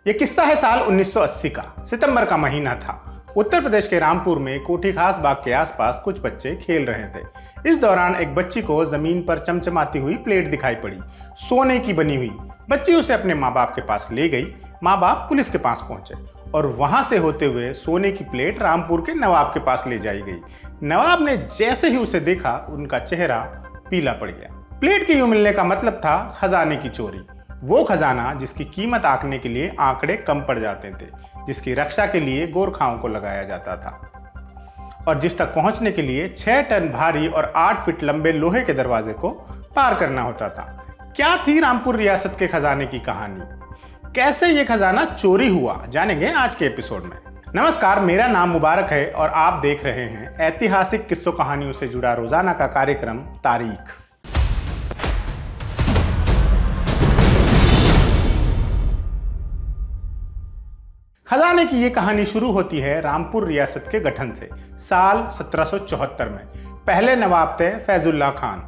ये किस्सा है साल 1980 का। सितंबर का महीना था। उत्तर प्रदेश के रामपुर में कोठी खास बाग के आसपास कुछ बच्चे खेल रहे थे। इस दौरान एक बच्ची को जमीन पर चमचमाती हुई प्लेट दिखाई पड़ी, सोने की बनी हुई। बच्ची उसे अपने माँ बाप के पास ले गई। माँ बाप पुलिस के पास पहुंचे और वहां से होते हुए सोने की प्लेट रामपुर के नवाब के पास ले जाई गई। नवाब ने जैसे ही उसे देखा, उनका चेहरा पीला पड़ गया। प्लेट के यूं मिलने का मतलब था खजाने की चोरी। वो खजाना जिसकी कीमत आंकने के लिए आंकड़े कम पड़ जाते थे, जिसकी रक्षा के लिए गोरखाओं को लगाया जाता था और जिस तक पहुंचने के लिए 6 टन भारी और 8 फीट लंबे लोहे के दरवाजे को पार करना होता था। क्या थी रामपुर रियासत के खजाने की कहानी? कैसे ये खजाना चोरी हुआ, जानेंगे आज के एपिसोड में। नमस्कार, मेरा नाम मुबारक है और आप देख रहे हैं ऐतिहासिक किस्सों कहानियों से जुड़ा रोजाना का कार्यक्रम तारीख। खजाने की ये कहानी शुरू होती है रामपुर रियासत के गठन से साल 1774 में। पहले नवाब थे फैजुल्ला खान।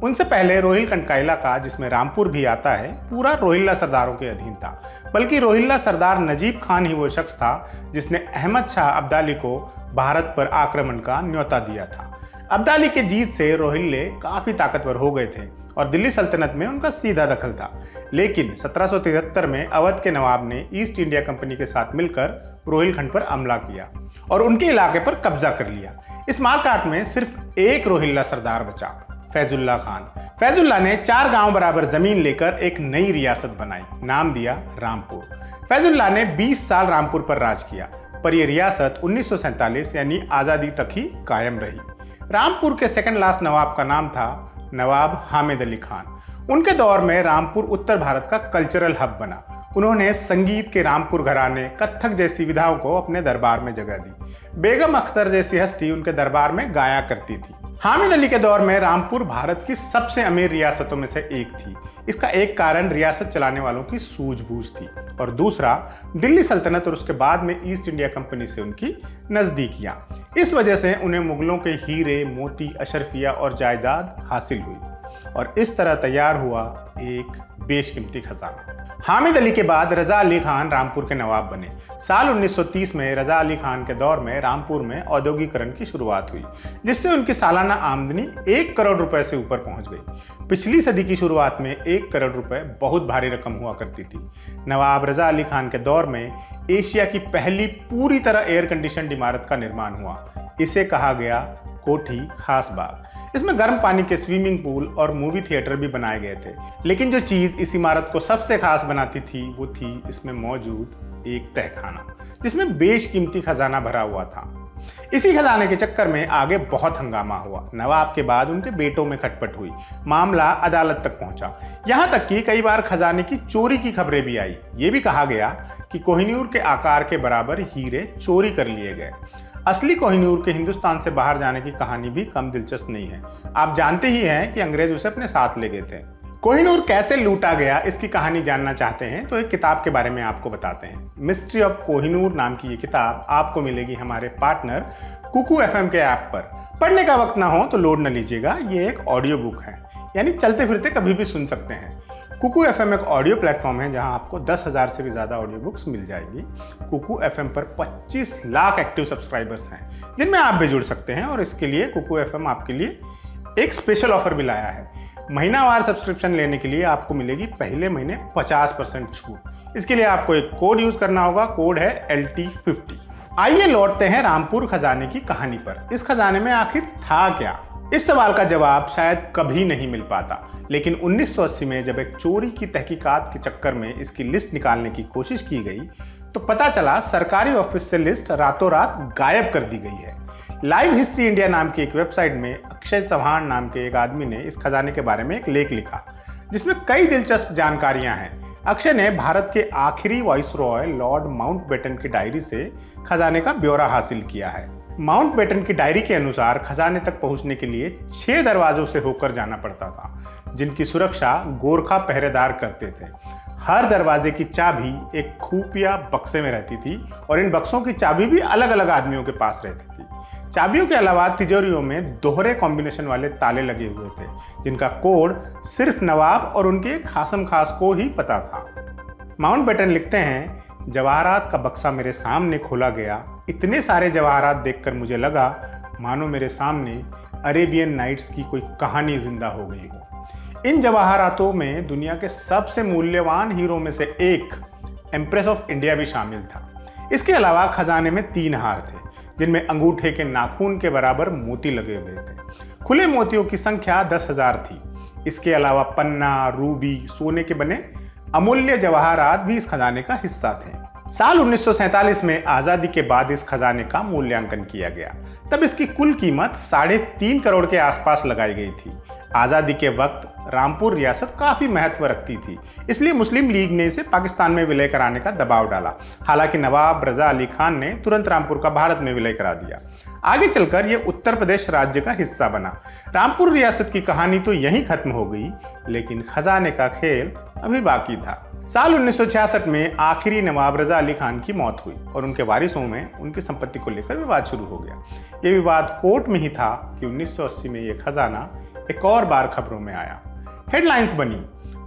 उनसे पहले रोहिलखंड का इलाका, जिसमें रामपुर भी आता है, पूरा रोहिल्ला सरदारों के अधीन था। बल्कि रोहिल्ला सरदार नजीब खान ही वो शख्स था जिसने अहमद शाह अब्दाली को भारत पर आक्रमण का न्योता दिया था। अब्दाली के जीत से रोहिल्ले काफी ताकतवर हो गए थे और दिल्ली सल्तनत में उनका सीधा दखल था। लेकिन 1773 में अवध के नवाब ने ईस्ट इंडिया कंपनी के साथ मिलकर रोहिलखंड पर हमला किया और उनके इलाके पर कब्जा कर लिया। इस मारकाट में सिर्फ एक रोहिल्ला सरदार बचा, फैजुल्ला खान। फैजुल्ला ने 4 गांव बराबर जमीन लेकर एक नई रियासत बनाई, नाम दिया रामपुर। फैजुल्ला ने 20 साल रामपुर पर राज किया, पर यह रियासत 1947 यानी आजादी तक ही कायम रही। रामपुर के सेकंड लास्ट नवाब का नाम था नवाब हामिद अली खान। उनके दौर में रामपुर उत्तर भारत का कल्चरल हब बना। उन्होंने संगीत के रामपुर घराने, कत्थक जैसी विधाओं को अपने दरबार में जगह दी। बेगम अख्तर जैसी हस्ती उनके दरबार में गाया करती थी। हामिद अली के दौर में रामपुर भारत की सबसे अमीर रियासतों में से एक थी। इसका एक कारण रियासत चलाने वालों की सूझबूझ थी और दूसरा दिल्ली सल्तनत और उसके बाद में ईस्ट इंडिया कंपनी से उनकी नजदीकियां। इस वजह से उन्हें मुगलों के हीरे, मोती, अशरफिया और जायदाद हासिल हुई और इस तरह तैयार हुआ एक बेशकीमती खजाना। हामिद अली के बाद रजा अली खान रामपुर के नवाब बने। साल 1930 में रजा अली खान के दौर में रामपुर में औद्योगिकरण की शुरुआत हुई, जिससे उनकी सालाना आमदनी 1 करोड़ रुपए से ऊपर पहुंच गई। पिछली सदी की शुरुआत में 1 करोड़ रुपए बहुत भारी रकम हुआ करती थी। नवाब रजा अली खान के दौर में एशिया की पहली पूरी तरह एयर कंडीशनड इमारत का निर्माण हुआ। इसे कहा गया कोठी खास बाग। इसमें गर्म पानी के स्विमिंग पूल और मूवी थिएटर भी बनाए गए थे। लेकिन जो चीज इस इमारत को सबसे खास बनाती थी वो थी इसमें मौजूद एक तहखाना, जिसमें बेशकीमती खजाना भरा हुआ था। इसी खजाने के चक्कर में आगे बहुत हंगामा हुआ। नवाब के बाद उनके बेटों में खटपट हुई। मामला अदालत तक पहुंचा। यहां तक कि कई बार खजाने की चोरी की खबरें भी आई। ये भी कहा गया कि कोहिनूर के आकार के बराबर हीरे चोरी कर लिए गए। असली कोहिनूर के हिंदुस्तान से बाहर जाने की कहानी भी कम दिलचस्प नहीं है। आप जानते ही हैं कि अंग्रेज उसे अपने साथ ले गए थे। कोहिनूर कैसे लूटा गया, इसकी कहानी जानना चाहते हैं तो एक किताब के बारे में आपको बताते हैं। मिस्ट्री ऑफ कोहिनूर नाम की ये किताब आपको मिलेगी हमारे पार्टनर कुकू FM के ऐप पर। पढ़ने का वक्त ना हो तो लोड न लीजिएगा, ये एक ऑडियो बुक है, यानी चलते फिरते कभी भी सुन सकते हैं। कुकू FM एक ऑडियो प्लेटफॉर्म है जहां आपको 10,000 से भी ज़्यादा ऑडियो बुक्स मिल जाएगी। कुकू FM पर 25 लाख एक्टिव सब्सक्राइबर्स हैं जिनमें आप भी जुड़ सकते हैं और इसके लिए कुकू FM आपके लिए एक स्पेशल ऑफर भी लाया है। महीनावार सब्सक्रिप्शन लेने के लिए आपको मिलेगी पहले महीने 50% छूट। इसके लिए आपको एक कोड यूज करना होगा, कोड है LT50। आइए लौटते हैं रामपुर खजाने की कहानी पर। इस खजाने में आखिर था क्या? इस सवाल का जवाब शायद कभी नहीं मिल पाता। लेकिन 1980 में जब एक चोरी की तहकीकात के चक्कर में इसकी लिस्ट निकालने की कोशिश की गई तो पता चला सरकारी ऑफिस से लिस्ट रातों रात गायब कर दी गई है। लाइव हिस्ट्री इंडिया नाम की एक वेबसाइट में अक्षय चौहान नाम के एक आदमी ने इस खजाने के बारे में एक लेख लिखा, जिसमें कई दिलचस्प जानकारियां हैं। अक्षय ने भारत के आखिरी वाइसरॉय लॉर्ड माउंटबेटन की डायरी से खजाने का ब्यौरा हासिल किया है। माउंटबेटन की डायरी के अनुसार खजाने तक पहुंचने के लिए 6 दरवाजों से होकर जाना पड़ता था, जिनकी सुरक्षा गोरखा पहरेदार करते थे। हर दरवाजे की चाबी एक खुफिया बक्से में रहती थी और इन बक्सों की चाबी भी अलग अलग आदमियों के पास रहती थी। चाबियों के अलावा तिजोरियों में दोहरे कॉम्बिनेशन वाले ताले लगे हुए थे, जिनका कोड सिर्फ नवाब और उनके खासम खास को ही पता था। माउंटबेटन लिखते हैं जवाहरात का बक्सा मेरे सामने खोला गया। इतने सारे जवाहरात देखकर मुझे लगा मानो मेरे सामने अरेबियन नाइट्स की कोई कहानी जिंदा हो गई हो। इन जवाहरातों में दुनिया के सबसे मूल्यवान हीरो में से एक एम्प्रेस ऑफ इंडिया भी शामिल था। इसके अलावा खजाने में 3 हार थे जिनमें अंगूठे के नाखून के बराबर मोती लगे हुए थे। खुले मोतियों की संख्या 10,000 थी। इसके अलावा पन्ना, रूबी, सोने के बने अमूल्य जवाहरात भी इस खजाने का हिस्सा थे। साल 1947 में आजादी के बाद इस खजाने का मूल्यांकन किया गया। तब इसकी कुल कीमत 3.5 करोड़ के आसपास लगाई गई थी। आजादी के वक्त रामपुर रियासत काफी महत्व रखती थी, इसलिए मुस्लिम लीग ने इसे पाकिस्तान में विलय कराने का दबाव डाला। हालांकि नवाब रजा अली खान ने तुरंत रामपुर का भारत में विलय करा दिया। आगे चलकर यह उत्तर प्रदेश राज्य का हिस्सा बना। रामपुर रियासत की कहानी तो यहीं खत्म हो गई, लेकिन खजाने का खेल अभी बाकी था। साल 1966 में आखिरी नवाब रजा अली खान की मौत हुई और उनके वारिसों में उनकी संपत्ति को लेकर विवाद शुरू हो गया। ये विवाद कोर्ट में ही था कि 1980 में यह खजाना एक और बार खबरों में आया। हेडलाइंस बनी,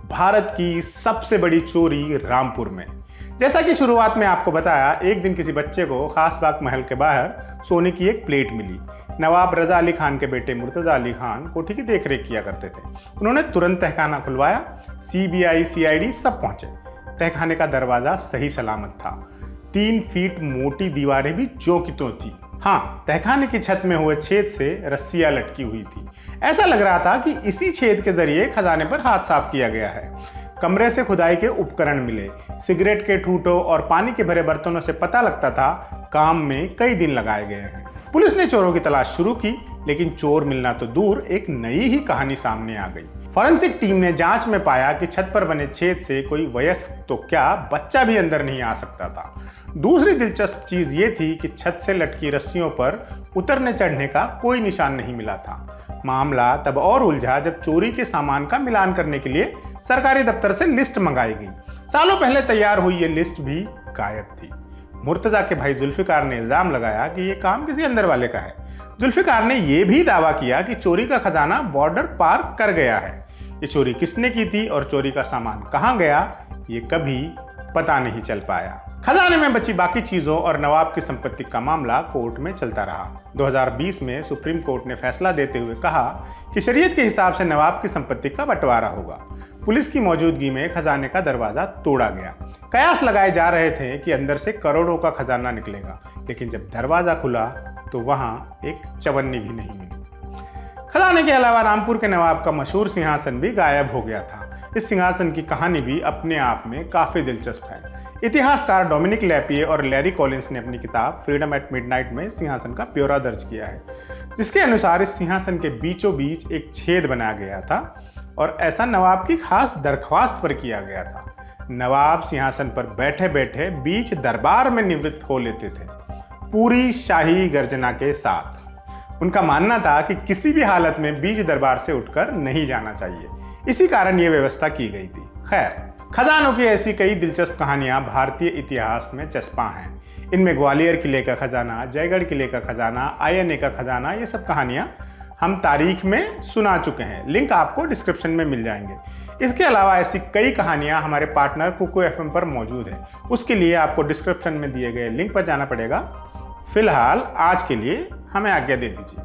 भारत की सबसे बड़ी चोरी रामपुर में। जैसा कि शुरुआत में आपको बताया, एक दिन किसी बच्चे को खासबाग महल के बाहर सोने की एक प्लेट मिली। नवाब रजा अली खान के बेटे मुर्तजा अली खान कोठी की देखरेख किया करते थे। उन्होंने तुरंत तहखाना खुलवाया। सीबीआई, सीआईडी सब पहुंचे। तहखाने का दरवाजा सही सलामत था। 3 फीट मोटी दीवारें भी जो की तो थी। हाँ, तहखाने की छत में हुए छेद से रस्सियां लटकी हुई थी। ऐसा लग रहा था कि इसी छेद के जरिए खजाने पर हाथ साफ किया गया है। कमरे से खुदाई के उपकरण मिले। सिगरेट के ठूठों और पानी के भरे बर्तनों से पता लगता था काम में कई दिन लगाए गए हैं। पुलिस ने चोरों की तलाश शुरू की, लेकिन चोर मिलना तो दूर, एक नई ही कहानी सामने आ गई। फॉरेंसिक टीम ने जांच में पाया कि छत पर बने छेद से कोई वयस्क तो क्या बच्चा भी अंदर नहीं आ सकता था। दूसरी दिलचस्प चीज ये थी कि छत से लटकी रस्सियों पर उतरने चढ़ने का कोई निशान नहीं मिला था। मामला तब और उलझा जब चोरी के सामान का मिलान करने के लिए सरकारी दफ्तर से लिस्ट मंगाई गई। सालों पहले तैयार हुई ये लिस्ट भी गायब थी। मुर्तजा के भाई जुल्फिकार ने इल्जाम लगाया कि ये काम किसी अंदर वाले का है। जुल्फिकार ने यह भी दावा किया कि चोरी का खजाना बॉर्डर पार कर गया है। ये चोरी किसने की थी और चोरी का सामान कहां गया, ये कभी पता नहीं चल पाया। खजाने में बची बाकी चीजों और नवाब की संपत्ति का मामला कोर्ट में चलता रहा। 2020 में सुप्रीम कोर्ट ने फैसला देते हुए कहा कि शरीयत के हिसाब से नवाब की संपत्ति का बंटवारा होगा। पुलिस की मौजूदगी में खजाने का दरवाजा तोड़ा गया। कयास लगाए जा रहे थे कि अंदर से करोड़ों का खजाना निकलेगा, लेकिन जब दरवाजा खुला तो वहां एक चवन्नी भी नहीं मिली। खजाने के अलावा रामपुर के नवाब का मशहूर सिंहासन भी गायब हो गया था। इस सिंहासन की कहानी भी अपने आप में काफी दिलचस्प है। इतिहासकार डोमिनिक लैपिए और लैरी कॉलिंस ने अपनी किताब फ्रीडम एट मिडनाइट में सिंहासन का ब्यौरा दर्ज किया है, जिसके अनुसार इस सिंहासन के बीचों बीच एक छेद बनाया गया था और ऐसा नवाब की खास दरख्वास्त पर किया गया था। नवाब सिंहासन पर बैठे बैठे बीच दरबार में निवृत्त हो लेते थे, पूरी शाही गर्जना के साथ। उनका मानना था कि किसी भी हालत में बीच दरबार से उठकर नहीं जाना चाहिए। इसी कारण यह व्यवस्था की गई थी। खैर, खजानों की ऐसी कई दिलचस्प कहानियां भारतीय इतिहास में चस्पा हैं। इनमें ग्वालियर किले का खजाना, जयगढ़ किले का खजाना, आईएनए का खजाना, ये सब कहानियां हम तारीख में सुना चुके हैं। लिंक आपको डिस्क्रिप्शन में मिल जाएंगे। इसके अलावा ऐसी कई कहानियां हमारे पार्टनर कुकू एफएम पर मौजूद हैं। उसके लिए आपको डिस्क्रिप्शन में दिए गए लिंक पर जाना पड़ेगा। फिलहाल आज के लिए हमें आज्ञा दे दीजिए।